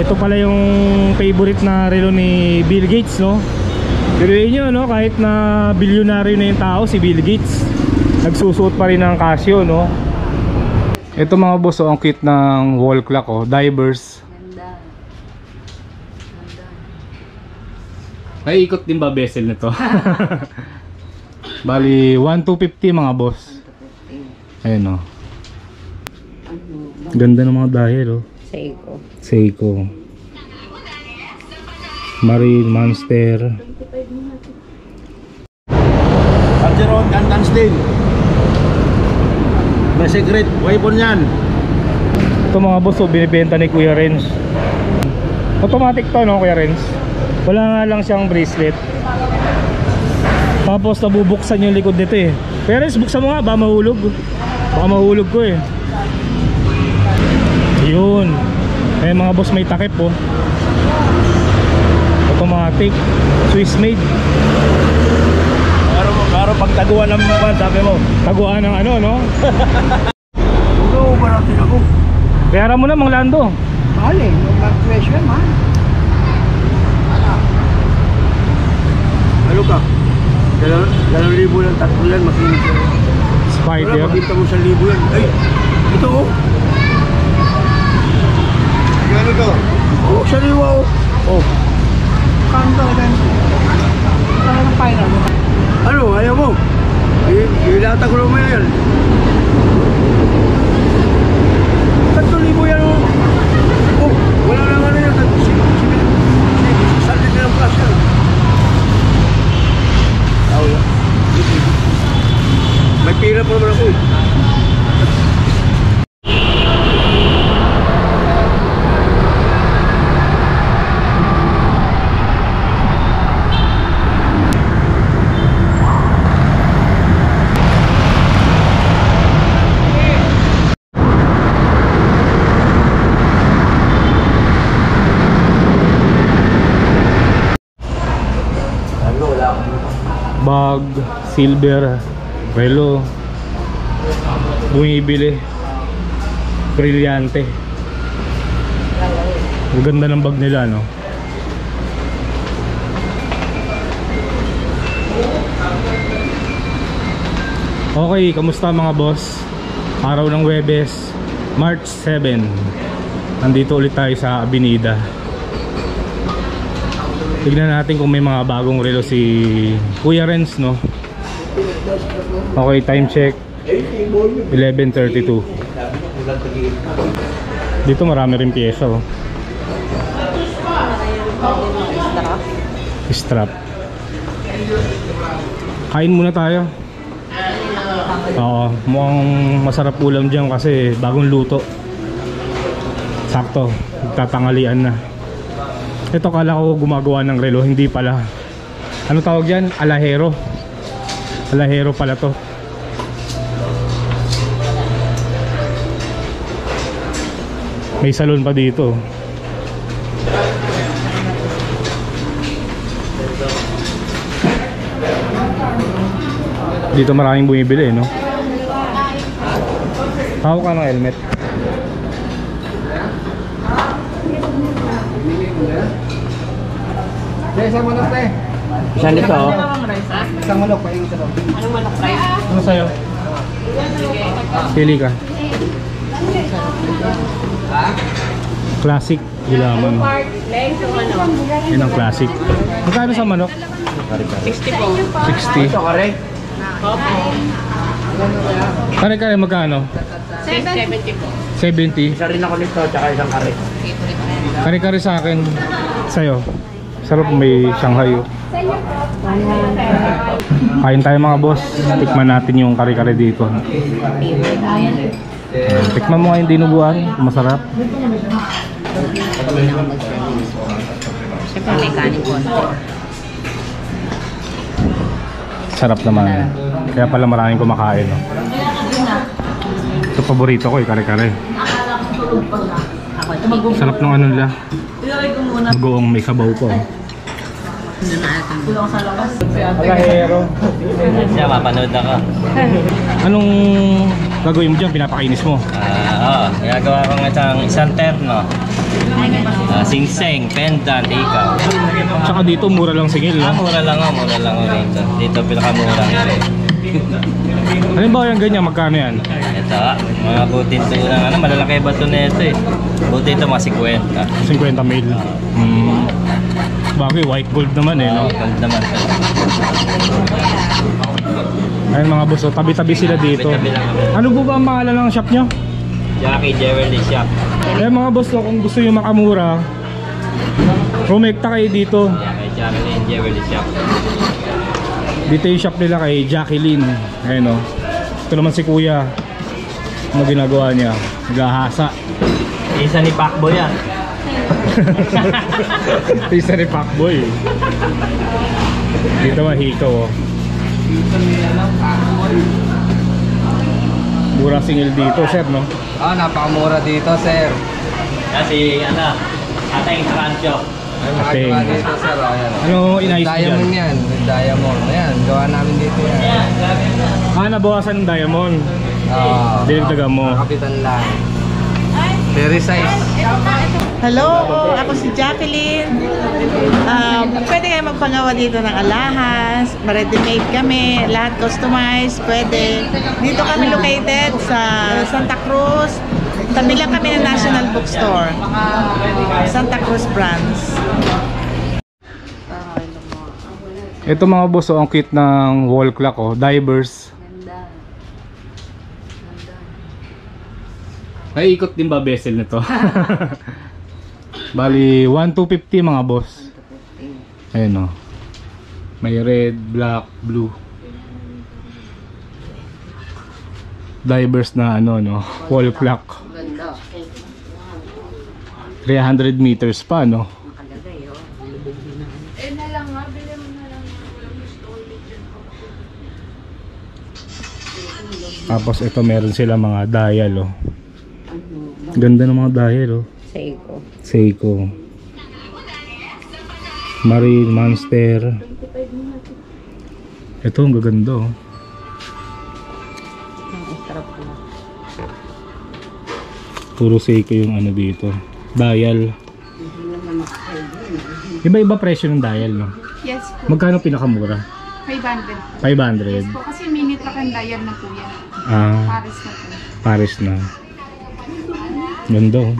Ito pala yung favorite na relo ni Bill Gates, no? Biruin nyo, no? Kahit na bilyonaryo na yung tao, si Bill Gates, nagsusuot pa rin ng Casio, no? Ito mga boss, oh, ang cute ng wall clock, oh, divers. Ay, ikot din ba bezel nito? Bali, 1,250 mga boss. Ayun, oh. Ganda ng mga dial, oh. Seiko. Seiko. Marine, Monster. Pancheron, Gantan Steel. May secret weapon yan. Ito mga boss, oh, binibenta ni Kuya Renz. Automatic to, no, Kuya Renz? Wala nga lang siyang bracelet. Tapos nabubuksan yung likod nito, eh. Kuya Renz, buksan mo nga, baka mahulog. Baka mahulog ko, eh. Yun. Eh mga boss, may takip, oh. Automatic, Swiss made. Karo pag taguan ng mga sabi mo. Taguan ng ano, no? Oo, ba natin ako? Bayaran mo na, Mang Lando. Mahal eh. Yung mag-presyo, mahal. Ano ka? 2,000 lang, 3 lang, makinig ka. Spider. Wala, makita mo 1,000 yan. Ay, ito oh. Ano to? Oh, sariwa oh. Oh. Kanto, ganito. Saka ng final. Ano, ayaw mo? Ilata ko naman yan. 3,000 yan oh. Oh, wala lang ano yan. Salin na lang plus yan. Tao yan. May pira pa naman ako eh. Bag, silver, relo, bumibili, brilyante. Ang ganda ng bag nila, no? Okay, kamusta mga boss? Araw ng Huwebes, March 7. Nandito ulit tayo sa Avenida. Tignan natin kung may mga bagong relo si Kuya Renz, no? Okay, time check 11:32. Dito marami rin pyesa, oh. Strap. Kain muna tayo. Oo, mukhang masarap ulam dyan kasi bagong luto. Sakto, tatangalian na. Ito kala ko gumagawa ng relo, hindi pala. Ano tawag yan? Alahero. Alahero pala to. May salon pa dito. Dito maraming bumibili, no? Hawak ka ng helmet. Isang manok na eh. Saan dito oh? Isang manok pa yung isa daw. Anong manok na? Ano sa'yo? Pili ka. Classic gulaman. Yan ang classic. Magkano sa manok? 60 po. 60. Ito kare? Kare-kare magkano? 70 po. 70. Isa rin ako nito, tsaka isang kare. Kare-kare sa akin. Sa'yo. Sarap, may Shanghai, oh. Kain tayo mga boss. Tikman natin yung kare-kare dito. Tikman mo nga yung dinuguan. Masarap. Siyempre may kanin po. Sarap naman. Kaya pala maraming kumakain, no? Ito paborito ko, kare-kare. Sarap ng ano nila. Magoong may sabaw po. Alahero. Siya, mapanood ako. Anong gagawin mo dyan? Pinapakainis mo? Oo, ginagawa ko ng isang terno. Singseng, pendant, ikaw. Tsaka dito mura lang singil, no? Mura lang ako rito. Dito pinakamura nga rin. Halimbawa yung ganyan, magkano yan? Ito, mga butin to lang. Malalaki ba ito na ito eh. Butin ito, mga 50. 50 mil. Bagay, white gold naman eh, no? Gold naman. Ayun mga boss, oh, tabi-tabi sila dito. Tabi-tabi lang kami. Ano po ba ang pangalan ng shop nyo? Jackie Jewelry Shop. Kaya mga boss, no, kung gusto nyo makamura, rumekta kayo dito. Kay Jacqueline Jewelry Shop. Dito yung shop nila kay Jacqueline. Ayun, no? Ito naman si kuya. Ano ginagawa niya? Naghahasa. Isa ni Pacboy yan. Isa ni Pacboy. Dito mahito, oh. Mura singil dito, sir, no? Napakamura dito, sir. Kasi ating rancho. Ating. Dito, sir. Ayan. Ano inayos niyo Diamond dyan? yan. Diamond. Ayan, gawa namin dito yan. Nabawasan ng diamond. Dinagdagan mo. Kapitan lang. Very size. Hello, ako si Jacqueline. Pwede kayo magpangawa dito ng alahas, ready-made kami, lahat customized, pwede. Dito kami located sa Santa Cruz. Tabi lang kami ng National Bookstore. Santa Cruz branch. Ito mga boss, oh, ang cute ng wall clock, oh, divers. Naiikot din ba bezel nito? Bali 1,250 mga boss. Ayun, oh. May red, black, blue. Divers na ano, no, wall clock. 300 meters pa, no. Tapos ito meron sila mga dial, oh. Ganda ng mga dial, oh. Seiko. Marine, Monster. Ito ang gaganda, oh. Puro Seiko yung ano dito. Dial. Iba-iba presyo ng dial, no? Yes po. Magkano pinakamura? 500. 500. Yes po. Kasi minute lang ang dial na po yan. Paris na po. Paris na. Ganda, oh.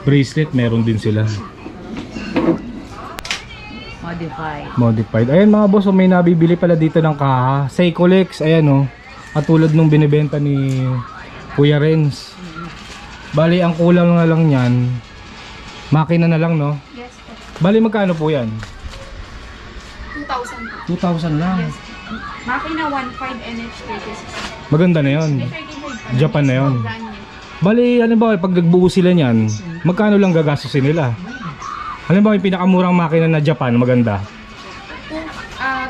Bracelet meron din sila. Modified. Ayan mga boss, oh, may nabibili pala dito ng kaha. Seikolex, ayan, oh. Katulad nung binibenta ni Kuya Renz. Bali, ang kulang na lang yan, makina na lang, no? Yes po. Bali, magkano po yan? 2,000 po. 2,000 lang. Yes po. Makina 1.5 NH36. Maganda na yun. May 35 pa. Japan na yun. Brand new. Bali, ano ba, pag nagbuo sila niyan, magkano lang gagastusin nila? Ano ba yung pinakamurang makina na Japan, maganda?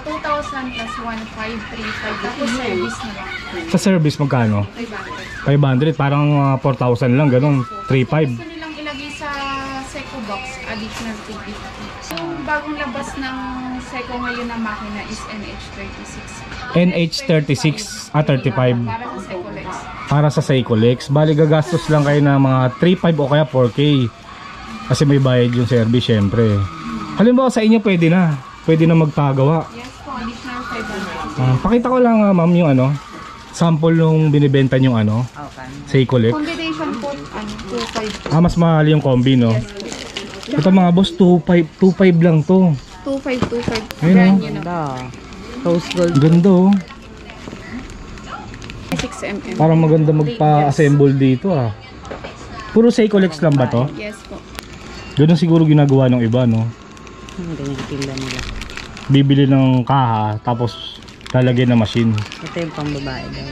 2,000 plus 1,535. Tapos service na lang. Sa service, magkano? 500. 500, parang 4,000 lang, ganun. 3,500. Gusto nilang ilagay sa Seiko box, additional 350. Yung bagong labas ng Seiko ngayon na makina is NH36. NH36, 35. Para sa Seikolex. Para sa Seikolex. Bali, gagastos lang kayo ng mga 3,500 o kaya 4K. Kasi may bayad yung service, syempre. Halimbawa, sa inyo pwede na. Pwede na magpagawa. Yes po, additional 500. Pakita ko lang, ma'am, yung ano, sample nung binibenta yung ano, Seikolex. Combination po, 2.5. Mas mahal yung combi, no? Ito mga boss, 2.5 lang to. 2.5. Ayun, Brand oh. new na. Ganda, oh. 6mm. Parang maganda magpa-assemble dito, ah. Puro Seikolex lang ba to? Yes po. Ganun siguro ginagawa ng iba, no? Bibili ng kaha, tapos lalagyan ng machine. Ito yung pambabae daw.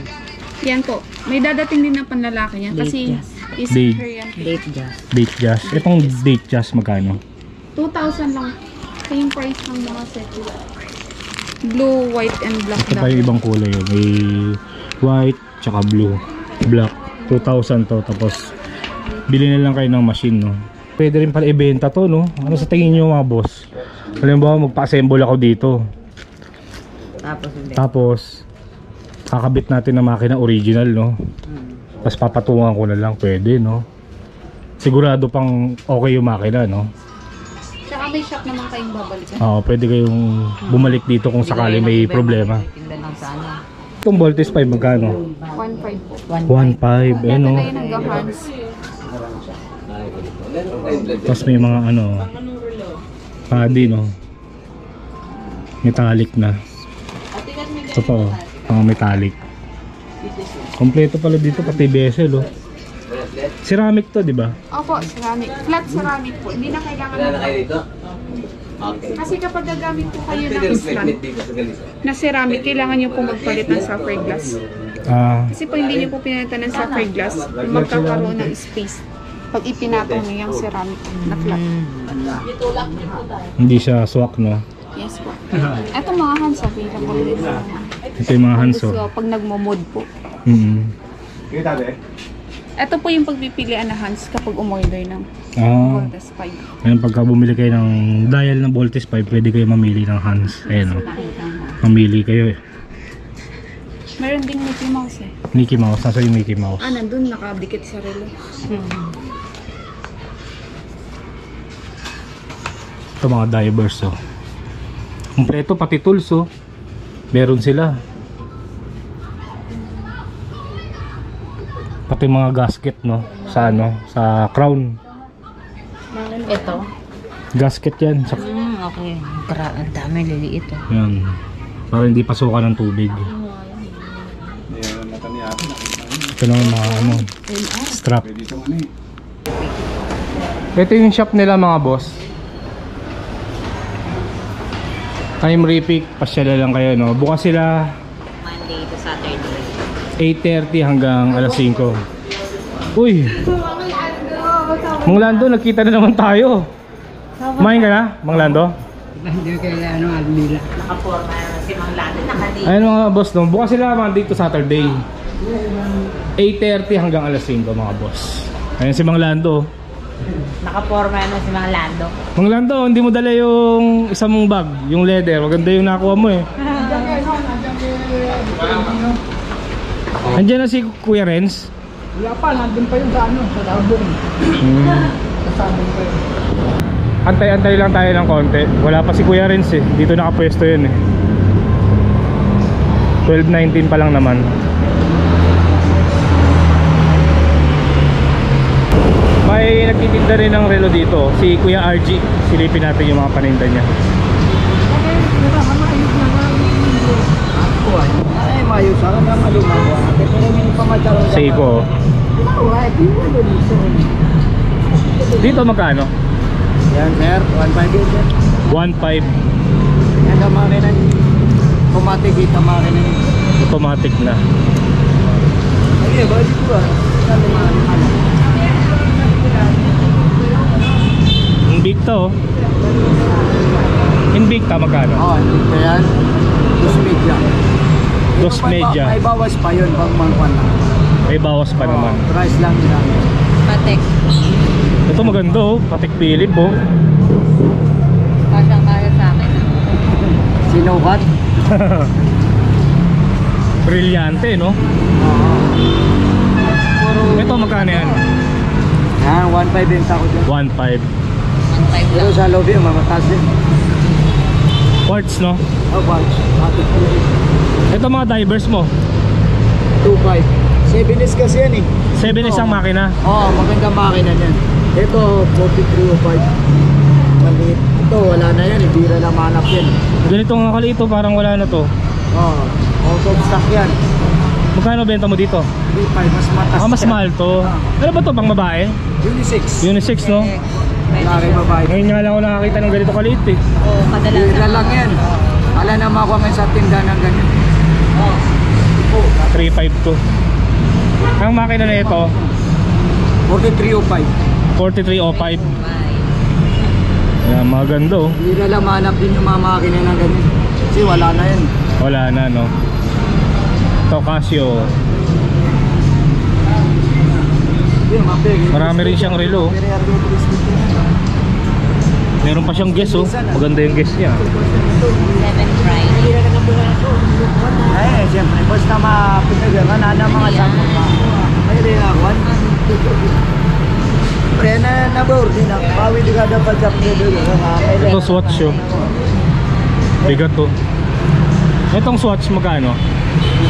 Yan po. May dadating din na panlalaki niya kasi is Date. Korean. Date just. Date jazz. Itong date jazz magkano? 2,000 lang. Same price ng mga set. Blue, white, and black. Ito pa yung ibang kulay, oh. May white, tsaka blue. Black. 2,000 to. Tapos, bili na lang kayo ng machine, no? Pwede rin pala ibenta to, no? Ano sa tingin nyo, mga boss? Halimbawa, magpa-assemble ako dito. Tapos, kakabit natin ng makina original, no? Tapos papatungan ko na lang, pwede, no? sigurado pang okay yung makina, no? Tsaka may shop naman kayong babalikan. Oo, pwede kayong bumalik dito kung sakali may problema. Itong Voltes 5 magkano? 1.5 po. 1.5, eh no? Tayo hanggang Hans. Tapos may mga ano, padi, no? Metallic na. Ito pa, oh, mga metallic. Kompleto pala dito, pati bezel, oh. Ceramic to, di ba? Opo, ceramic. Flat ceramic po. Hindi na kailangan kasi kapag gagamit po kayo ng slant na ceramic, kailangan nyo po magpalit ng sapphire glass. Kasi po hindi nyo po pinalitan ng sapphire glass, magkakaroon ng space pag ipinatong nyo yung ceramic na flat. Hindi siya swak, no? Yes po. Ito mga hands available din. Ito yung mga hands, oh. So, pag nagmo-mod po. Ito po yung pagpipilian na hands kapag umorder ng Voltes 5. Ngayon pagka bumili kayo ng dial ng Voltes 5, pwede kayo mamili ng hands. Ayan, oh. Mamili kayo, eh. Meron ding Mickey Mouse, eh. Mickey Mouse, nasa yung Mickey Mouse? Nandun, nakadikit sa relo. Ito mga divers, oh. Kompleto pati tools, oh. Meron sila. Pati mga gasket, no, sa ano, sa crown. Ito? Gasket yan. Sa... Okay. Ang dami, liliit. Yan. Para hindi pasukan ng tubig. Ito naman mga ano, strap. Ito yung shop nila, mga boss. Time repick, pasyala lang kayo, no. Bukas sila Monday to Saturday. 8:30 hanggang alas 5. Uy! Mang Lando, nagkita na naman tayo. Kumain ka na, Mang Lando? Hindi kaya Almila. Nakaporma si Mang Lando, nakali. Ayun mga boss, no? Bukas sila Monday to Saturday. 8:30 hanggang alas 5, mga boss. Ayun si Mang Lando. Nakaporma si Mang Lando. Mang Lando, hindi mo dala yung isang mong bag, yung leather. Maganda yung nakuha mo, eh. Andiyan na si Kuya Renz? Wala pa, nandun pa yung sa ano, sa sabong. Sa sabong pa yun. Antay-antay lang tayo ng konti. Wala pa si Kuya Renz, eh. Dito nakapwesto yun, eh. 12:19 pa lang naman. May nagtitinda rin ng relo dito, si Kuya RG. Silipin natin yung mga paninda niya. Ay, mayo sa akin ang malumawa. Pero hindi pa matalo. Seiko. Dito magkano? Yan, sir. 1.5 yun, sir. 1.5. Yan ang makina. Automatic kita makina. Automatic na. Ay, balik ko ah. Saan yung makina? Invicta, oh. Invicta magkano? Oo, dito yan. 2 media. 2 media. May bawas pa yun pag mangkwan na. May bawas pa naman. Price lang nila. Patek. Ito maganda, oh. Patek Philip, oh. Kasyang kaya sa akin. Sinukat? Brilyante, no? Oo. Ito magkano yan? Yan, 1.5 yung tako dyan. 1.5. Pero sa lobby, mamatas din. Quartz, no? Oh, bunch. Ito mga divers mo. 2.5. 7S kasi yan eh. 7 isang makina. Oo, magandang makina niyan. Ito, 4305. Maliit. Ito, wala na yan. Bira lang manap yan. Ganito nga kalito, parang wala na to. Oo, out of stock yan. Magkano benta mo dito? 3.5, mas matas. Mas mahal to. Ano ba to, pang babae? Unisex. Unisex, no? Wala rin babae. Ngayon nga lang ako nakakita ng ganito kaliit, eh. Oo, kadalasan. Bira lang yan. Wala na makuha ngayon sa tindahan ng ganyan. 3.5 to. Ang makina na ito, 4305. 4305. Yan, maganda, oh. Bira lang manap din yung mga makina ng ganyan. Kasi wala na yan. Wala na, no? Ito, Casio. Marami rin siyang relo. Meron pa siyang guess, oh. Maganda yung guess niya. 7 Friday. Ay, siyempre, basta mapinagal ka na ng mga sabon pa. May rin ako. Siyempre, na-boarding na. Bawi di ka dapat sa predo. Ito Swatch yun. Bigat to. Itong Swatch magkano?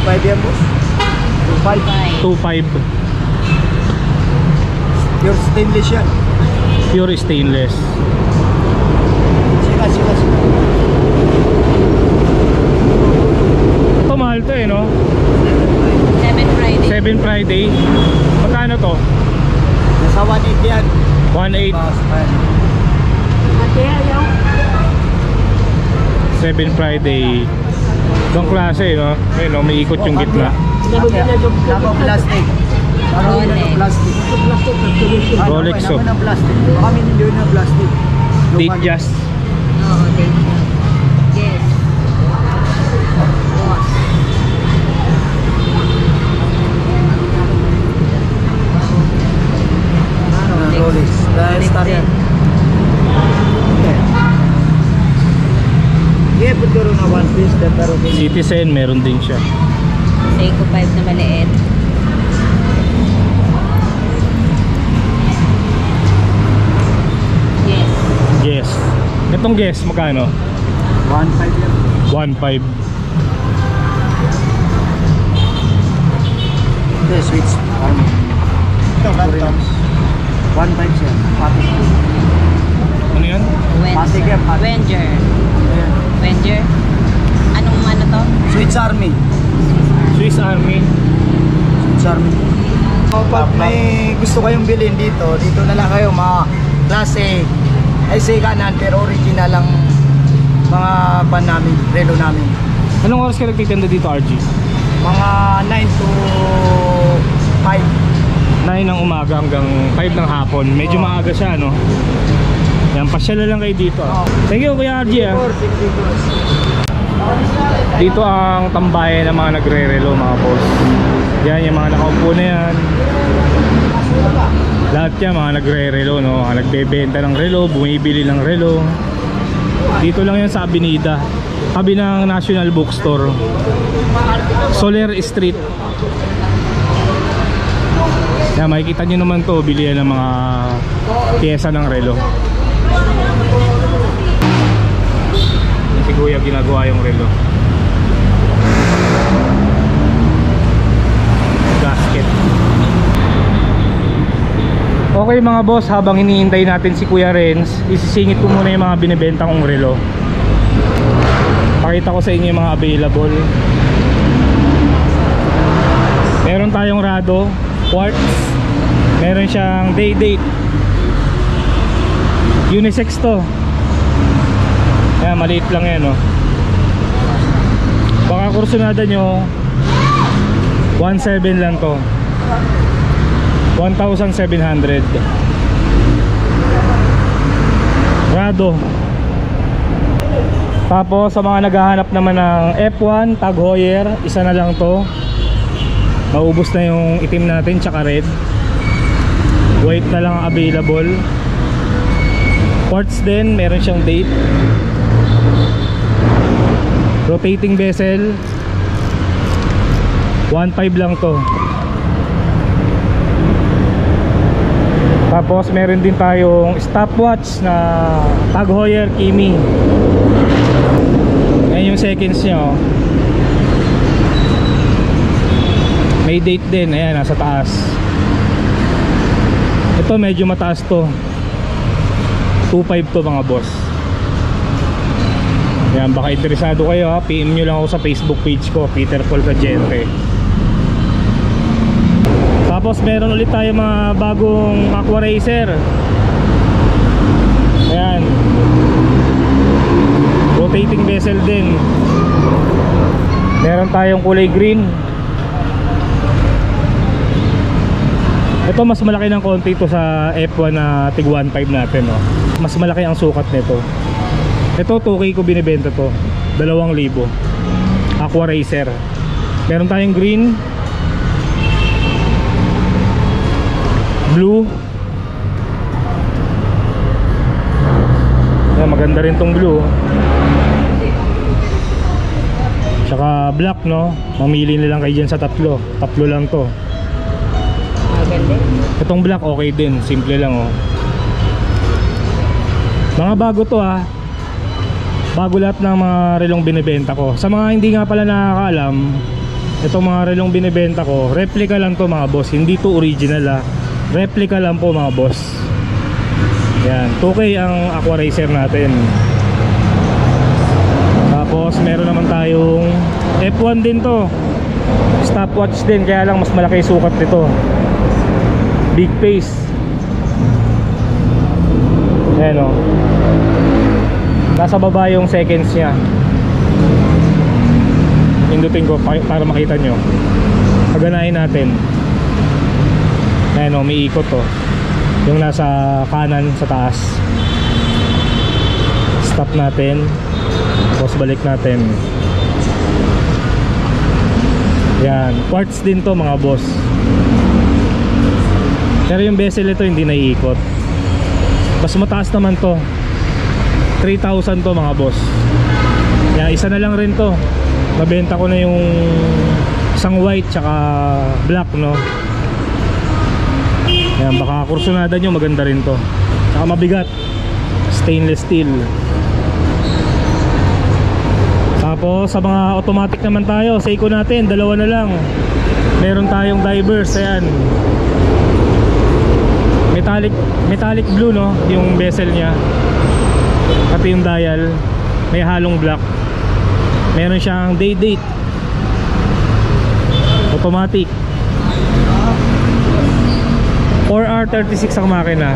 2.5 yan, boss. 2.5. 2.5. Pure stainless yan. Pure stainless. Sika. Ito mahal to eh, no? 7 Friday. Magkano to? Nasa 1.8 yan. 1.8. 7 Friday. Itong klase, no? Ayun, no? May ikot yung gitna. Nako plastic. Parang yun ang plastic. Rolex, Ano oh. ng plastic? Baka hindi yun ng plastic. Date just. Oo, thank you. Yes. Rolex. Dahil star yan. Yeah, put ko rin na one piece. Pero Citizen, meron din siya. Seiko 5 na maliit. Yes. Guess. Itong guess, magkano? 1.5 yan. 1.5. Ito, switch. Ito, laptops. 1.5 siya. Pati. Ano yan? Pati kaya, pati. Wenger. Ayan. Wenger. Anong ano to? Swiss Army. Swiss Army. Swiss Army. Pag may gusto kayong bilhin dito na lang kayo mga klase ay sikanan pero original lang mga pan namin, relo namin. Anong oras ka nagtitinda dito, RG? Mga 9 to 5. 9 ng umaga hanggang 5 ng hapon. Medyo maaga siya, no? Yan, pasyala lang kayo dito. Thank you, Kuya RG, ah. Dito ang tambayan ng mga nagre-relo, mga boss. Yan, yung mga nakaupo na yan. Lahat yan, mga nagre-relo, no? Mga nagbebenta ng relo, bumibili ng relo. Dito lang yan sa Avenida, tabi ng National Bookstore, Soler Street. Yan, makikita nyo naman to, bilihan ng mga pyesa ng relo. Si Kuya ginagawa yung relo. Gasket. Okay mga boss, habang hinihintay natin si Kuya Renz, isisingit ko muna yung mga binibenta kong relo. Pakita ko sa inyo yung mga available. Meron tayong Rado quartz. Meron siyang day date. Unisex to. Ayan, maliit lang yan, no? Baka kursunada nyo 1.7 lang to, 1,700. Rado. Tapos sa mga naghahanap naman ng F1 Tag Heuer, isa na lang to. Maubos na yung itim natin tsaka red. White na lang ang available. Quartz din, meron siyang date. Rotating bezel, 1.5 lang to. Tapos meron din tayong stopwatch na Tag Heuer Kimi. Ayan yung seconds nya, oh. May date din, ayan, nasa taas. Ito medyo mataas to, 2.5 to mga boss. Yan, baka interesado kayo, ha? PM nyo lang ako sa Facebook page ko, Peter Paul Cagente. Tapos meron ulit tayo mga bagong Aqua Racer. Ayan, rotating bezel din. Meron tayong kulay green. Ito mas malaki ng konti ito sa F1 na Tig 1.5 natin, no? Mas malaki ang sukat nito. Ito 2K ko binibenta to, 2,000. Aqua Racer. Meron tayong green, blue. Ayan, maganda rin tong blue. Tsaka black, no? Mamili na lang kayo dyan sa tatlo. Tatlo lang to. Itong black okay din, simple lang oh. Mga bago to bago lahat ng mga relong binibenta ko. Sa mga hindi nga pala nakakaalam, itong mga relong binibenta ko, replica lang to mga boss, hindi to original replica lang po mga boss. Yan, 2K ang Aqua Racer natin. Tapos meron naman tayong F1 din to, stopwatch din, kaya lang mas malaki sukat nito, big face. Ayan o, nasa baba yung seconds nya. Pindutin ko para makita nyo. Paganahin natin. Ayan o, may ikot to, yung nasa kanan sa taas. Stop natin, tapos balik natin. Yan, quartz din to mga boss. Pero yung bezel ito hindi naiikot. Mas mataas naman to, 3,000 to mga boss. Yan, isa na lang rin to. Mabenta ko na yung isang white tsaka black no. Yan, baka kursunada nyo, maganda rin to. Tsaka mabigat, stainless steel. Tapos sa mga automatic naman tayo, Seiko natin, dalawa na lang. Meron tayong divers, ayan. Metallic blue no, yung bezel nya. Pati yung dial, may halong black. Meron siyang day date. Automatic. 4R36 ang makina.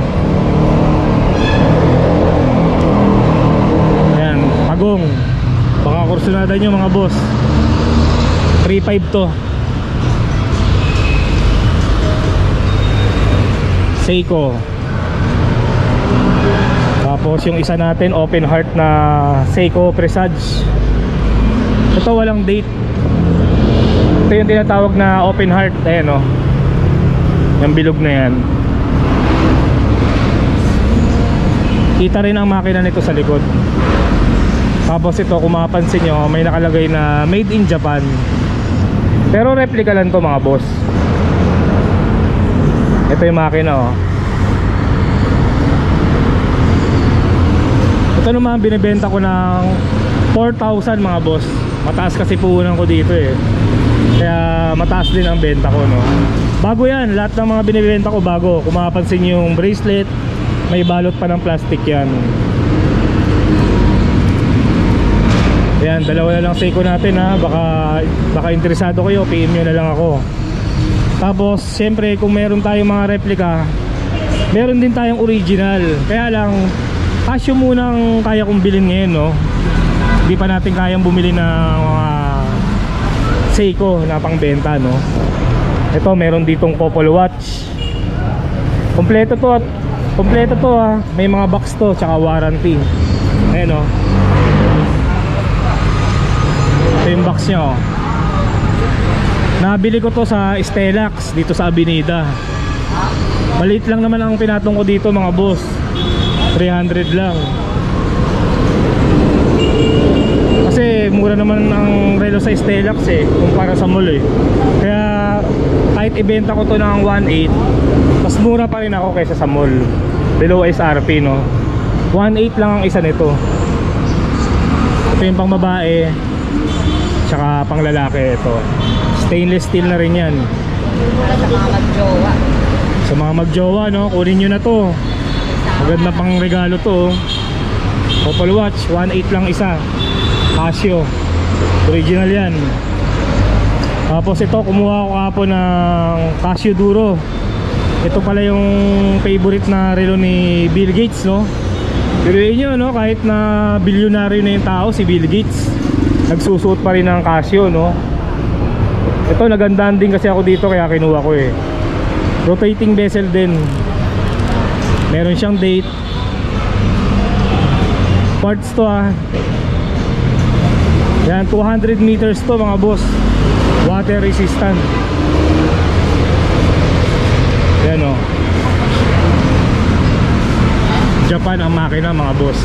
Ayan, pagong. Baka kursunada nyo mga boss. 3.5 to. Seiko. Tapos yung isa natin open heart na Seiko Presage. Ito walang date. Ito yung tinatawag na open heart. Ayan o, yung bilog na yan. Kita rin ang makina nito sa likod. Tapos ito, kung mapapansin nyo, may nakalagay na made in Japan. Pero replica lang to mga boss. Ito yung makina oh. Ito naman binibenta ko ng 4,000 mga boss. Mataas kasi puhunan ko dito eh, kaya mataas din ang benta ko no. Bago yan, lahat ng mga binibenta ko bago. Kung mapapansin nyo yung bracelet, may balot pa ng plastic yan. Ayan, dalawa na lang Seiko natin baka interesado kayo, PM nyo na lang ako. Tapos syempre kung meron tayong mga replica, meron din tayong original. Kaya lang Casio munang kaya kong bilhin ngayon no. Hindi pa natin kayang bumili ng mga Seiko na pangbenta no. Ito meron ditong couple watch. Kompleto to may mga box to tsaka warranty. Ayan o, ito yung box nya oh. Nabili ko to sa Stellax dito sa Avenida. Maliit lang naman ang pinatong ko dito mga boss, 300 lang. Kasi mura naman ang relo sa Stellax eh, kumpara sa mall eh. Kaya kahit ibenta ko to ng 1.8, mas mura pa rin ako kaysa sa mall. Below SRP no. 1.8 lang ang isa nito. Ito yung pang babae tsaka pang lalaki ito. Stainless steel na rin yan. Sa mga magjowa. Sa mga magjowa no, kunin nyo na to. Maganda pang regalo to. Couple watch, 1.8 lang isa. Casio, original yan. Tapos ito, kumuha ko kapon ng Casio Duro. Ito pala yung favorite na relo ni Bill Gates no. Biruin nyo no, kahit na bilyonaryo na yung tao si Bill Gates, nagsusuot pa rin ng Casio no. Ito nagandaan din kasi ako dito kaya kinuha ko eh. Rotating bezel din. Meron siyang date. Parts to yan, 200 meters to mga boss. Water resistant. Yan o. Japan ang makina mga boss.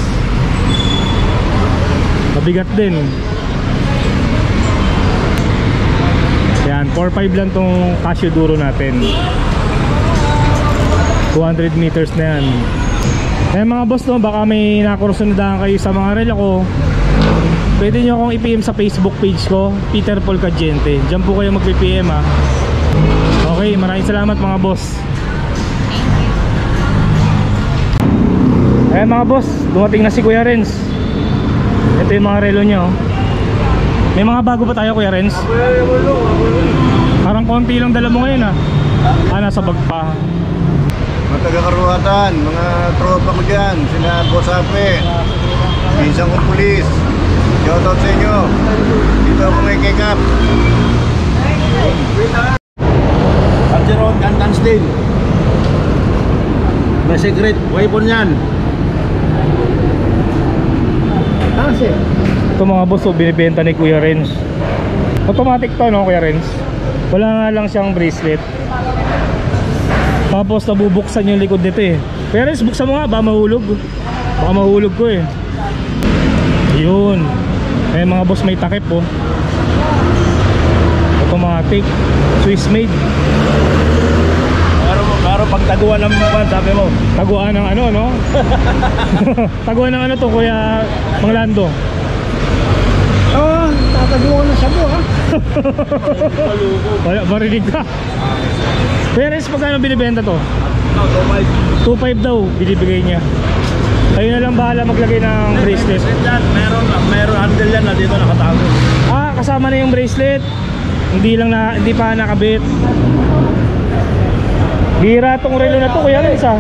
Mabigat din. Yan, 4.5 lang tong Casio Duro natin. 200 meters na yan. Eh mga boss no, baka may nakursunadahan kayo sa mga relo ko, pwede nyo akong i-PM sa Facebook page ko, Peter Paul Cadiente. Diyan po kayo mag-PM ha. Okay, maraming salamat mga boss. Eh mga boss, dumating na si Kuya Renz. Ito yung mga relo niya oh. May mga bago pa tayo Kuya Renz? Parang konti lang dala mo ngayon ah. Nasa bag pa. Mga taga-karuhatan, mga tropa ko dyan, sila Boss Ape, minsan kong pulis. Shoutout sa inyo. Dito ako may kick-up. Algeron, Cantansdale. May secret weapon yan. Ito mga boss, so binibenta ni Kuya Renz. Automatic to no Kuya Renz? Wala nga lang siyang bracelet. Tapos nabubuksan yung likod nito eh. Kuya Renz, buksan mo nga, baka mahulog. Baka mahulog ko eh. Yun. Eh mga boss, may takip po. Automatic, Swiss made. Pero pag taguan ng mga sabi mo. Taguan ng ano no? Taguan ng ano to Kuya Manglando? Oo, tataguan na sa buha. Wala, marinig ka. Kuya Renz, magkano binibenta to? 2.5 daw binibigay niya. Kayo na lang bahala maglagay ng bracelet. Meron handle yan na dito nakatago. Ah, kasama na yung bracelet. Hindi pa nakabit. Bira tong relo na to Kuya Renz ah.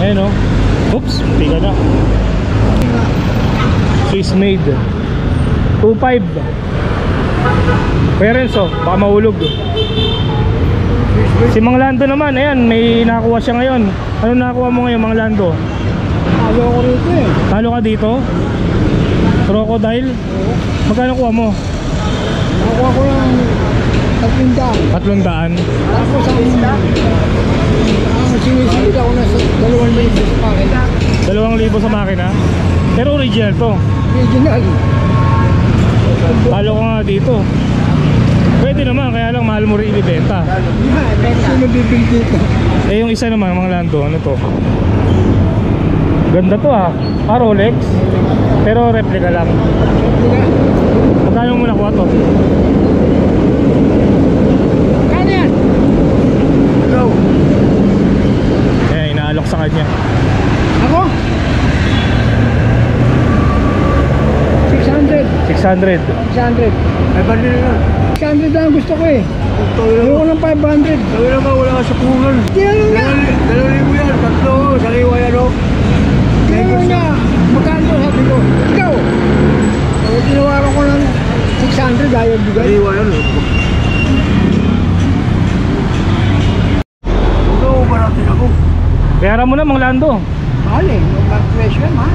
Ayan o. Oops, tiga na. Swiss made 2.5. Kuya Renz oh, baka mahulog. Si Mang Lando naman, ayan, may nakuha siya ngayon. Ano nakuha mo ngayon Mang Lando? Talo ko rito eh. Talo ka dito? Crocodile? Magkano kuha mo? Nakuha ko ng 300. 300? Tapos ang sinisigil ako na sa 2,000 sa makina. 2,000 sa makina? Pero original to. Original. Talo ko nga dito. Pwede naman, kaya lang mahal mo rin ibibenta. Sino bibili dito? Eh yung isa naman, Mang Lando, ano to? Ganda to ah. Rolex. Pero replica lang. Magkano mo nakuha to? Kano yan? Hello. Eh, inaalok sa kanya. Ako? 600. 600. 600. Ay, bali na lang. 600 lang gusto ko eh. Ayoko ng 500. Sabi naman, wala ka sa pungan. Di ano nga. 2,000 yan, tatlo, sariwa yan o. Di ano nga. Magkano sabi ko? Ikaw. Tinawaran ko ng 600 ayaw bigay. Sariwa yan o. Ano ba natin ako? Bayaran mo na Mang Lando. Mahal eh. Yung presyo yan, mahal.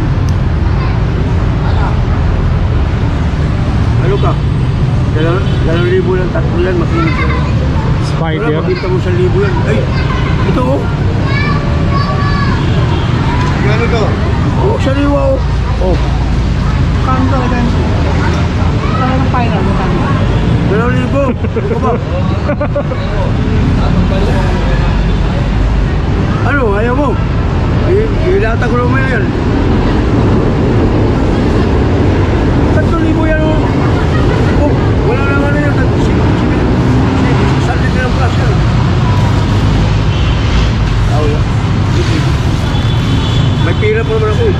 Ano ka? 2,000 lang, tatlo yan, makinig ka. Spider. Wala, mabinta mo 1,000 yan. Ay, ito o. Yan ito. Oo, sariwa o. Oh. Kano talaga yan? Talagang final mo kano? 2,000. Ano ka ba? Ano, ayaw mo? Ilatag ko naman yan. 3,000 yan o. Oh, wala lang ano yan. Salit na ng plus yan. May pira pa naman ako eh.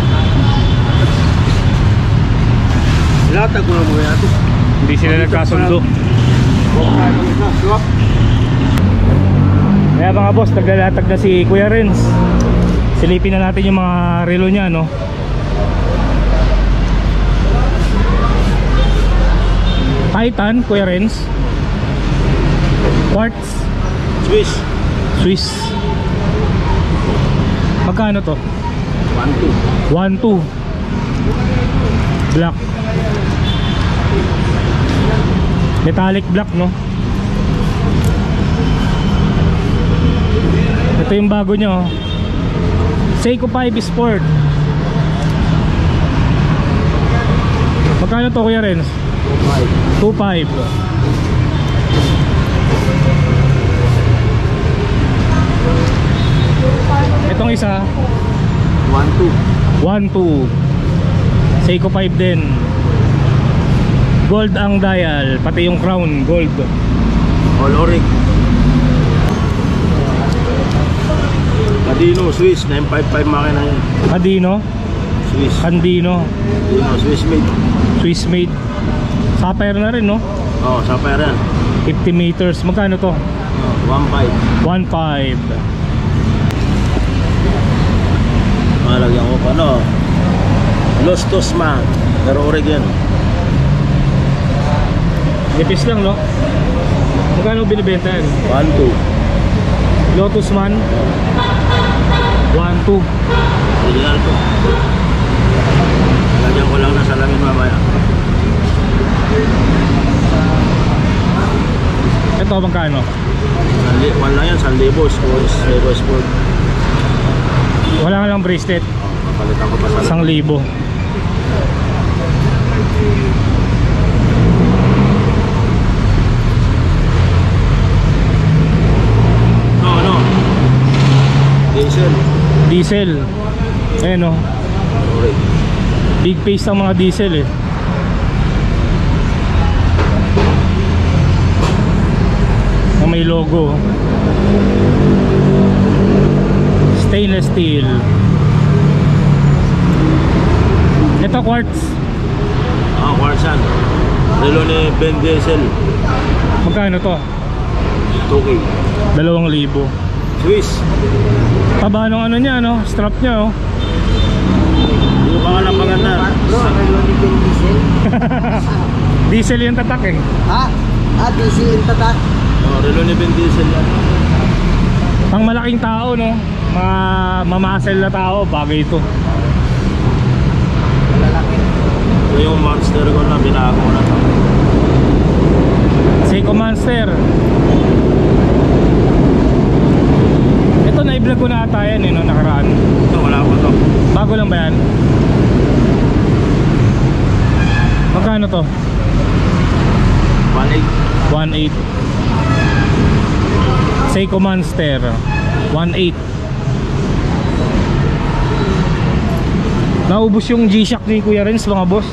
Ilatag ko naman yan. Hindi sila nagkasundo. Kaya mga boss, naglalatag na si Kuya Renz. Silipin na natin yung mga relo niya no. Titan, Kuya Renz. Quartz. Swiss. Magkano to? 1.2. Black. Metallic black no. Ito yung bago nyo, Seiko 5 Sport. Magkano to Kuya Renz? 2.5. isa? 1-2. 1.2. Seiko 5 din. Gold ang dial, pati yung crown gold. All Oric. Cadino, Swiss, 955 makina yan. Cadino, Swiss. Candino, Cadino, Swiss made. Swiss made. Sapphire na rin, no? Oh, sapphire yan. 50 meters. Magkano to? 1.5. 1.5. Malagyan ko pa, no? Los Tosma, pero Oric yan. Nipis lang, no? Magkano binibenta yan? 1.2. Lotus Man 1.2. Original to. Lagyan ko lang na salamin mamaya. Ito magkano? One lang yan, 1,000. Sport. Wala ka lang bracelet. Papalitan ko pa sa 1,000. No. Diesel. Diesel. Ayan, no? Oric. Big face ang mga diesel, eh. Na may logo. Stainless steel. Ito quartz. Quartzan. Relo ni Ben Diesel. Magkano to? 2K. 2,000. Swiss. Taba ng ano niya, no? Strap niya, oh. Yung pangalan maganda. Bro, relo ni Ben Diesel. Diesel yung tatak, eh. Ha? Diesel yung tatak. Oh, relo ni Ben Diesel yan. Pang malaking tao, no? Mamasel na tao, bagay ito. Malalaki. Ito yung monster ko na binago ko na to. Seiko Monster. Ito na-vlog ko na ata yan, eh, no? Nakaraan. Ito, wala ko to. Bago lang ba yan? Magkano to? 1.8. 1.8. Seiko Monster 1.8. Naubos yung G-Shock ni Kuya Renz, mga boss.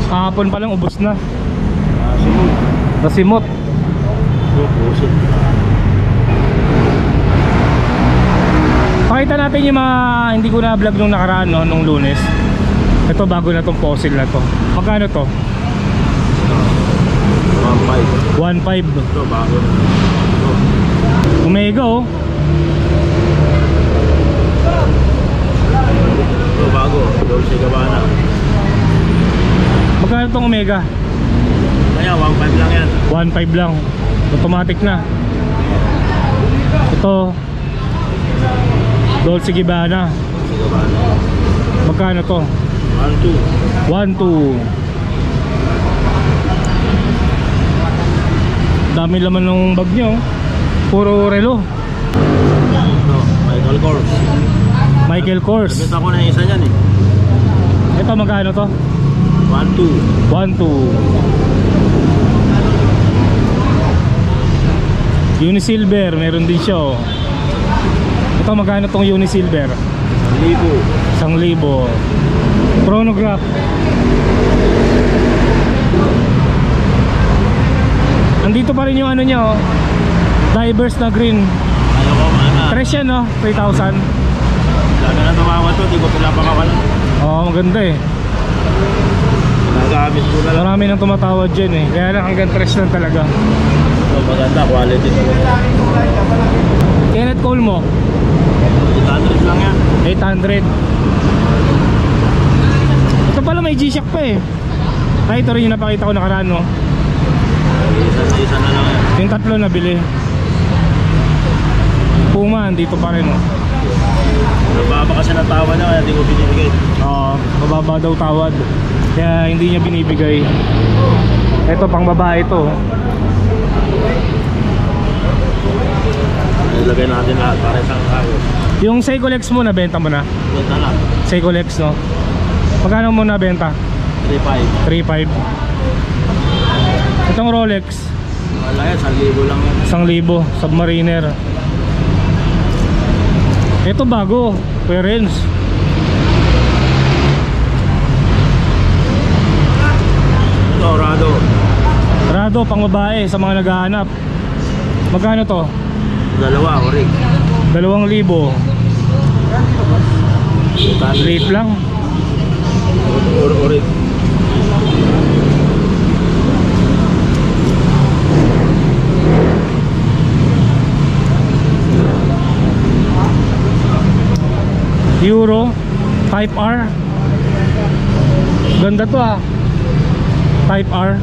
Kahapon pa lang ubos na. Nasimot. Pusit. Pakita natin yung mga hindi ko na vlog nung nakaraan, no, nung Lunes. Ito bago na tong fossil na to. Magkano to? 1.5. 1.5. Ito, bago na. Ito. Omega, oh. Ito, bago. Dolce Gabbana. Magkano tong Omega? Kaya, 1.5 lang yan. 1.5 lang. Automatic na. Ito Dolce Gabbana. Dolce Gabbana. Magkano to? 1.2. 1.2. Dami laman ng bag nyo. Puro relo. Ito, Michael Kors. Michael Kors. Nabit ako na yung isa niyan eh. Ito magkano to? 1.2. 1.2. Unisilver, meron din siya, oh. Ito magkano tong Unisilver? 1,000. 1,000. Chronograph. Andito pa rin yung ano niya, oh. Divers na green. Ayaw ko, mana. Tres yan, no? 3,000. Lalo na tumawa to, di ko pinapakawalan. Oo, maganda, eh. Nagamit ko na lang. Marami nang tumatawad dyan, eh. Kaya lang hanggang tres lang talaga. Ito, maganda, quality to. Kenneth Cole mo? 800 lang yan. 800. Ito pala may G-Shock pa, eh. Ay, ito rin yung napakita ko nakaraan, no? Isa na lang yan. Yung tatlo nabili. Puma, dito pa rin, oh. Nababa kasi ng tawa niya, kaya di ko binibigay. Oo, mababa daw tawad. Kaya hindi niya binibigay. Ito pang babae to. Ilagay natin lahat para isang ayos. Yung Seiko Lex mo nabenta mo na? Ganda lang. Seiko Lex, no? Magkano mo nabenta? 3.5. 3.5. Itong Rolex Wala yan, 1,000 lang yan. 1,000. Submariner. Ito bago, Kuya Renz. Ito, Rado. Rado, pang babae sa mga naghahanap. Magkano to? Dalawa, orig. 2,000. Late lang. Orig. Euro Type R. Ganda to ah. Type R.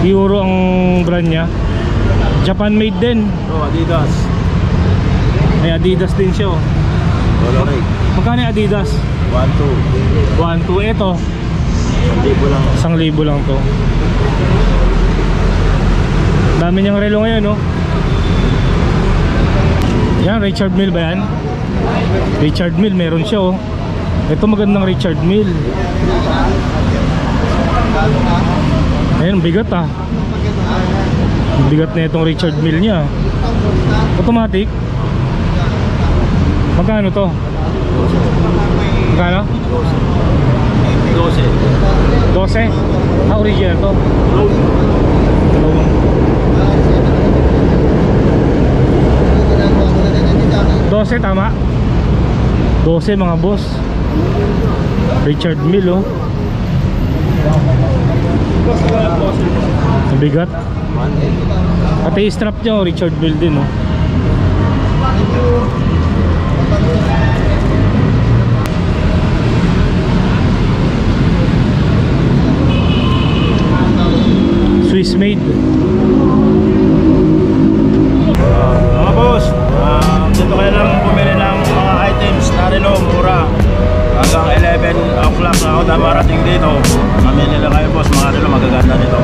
Euro ang brand niya. Japan made din. Oh, Adidas. Ay Adidas din siya oh. Orig. Magkano yung Adidas? 1-2. 1,200. Ito 1,000 lang. 1,000 lang to. Dami niyang relo ngayon no. Yan, Richard Mille ba yan? Richard Mille, meron siya oh. Ito magandang Richard Mille. Ayan, bigat ah. Bigat na itong Richard Mille nya. Automatic. Magkano to? Magkano? 12. 12? Ah, original to. 12 tama? 12 mga boss. Richard Mille oh. Mabigat. Pati strap nyo Richard Mille din oh. Swiss made. Mga boss, dito kayo lang bumili ng mga items na relo, mura. Hanggang 11 o'clock na ako na marating dito. Mamili lang kayo boss, mga relo magaganda nito.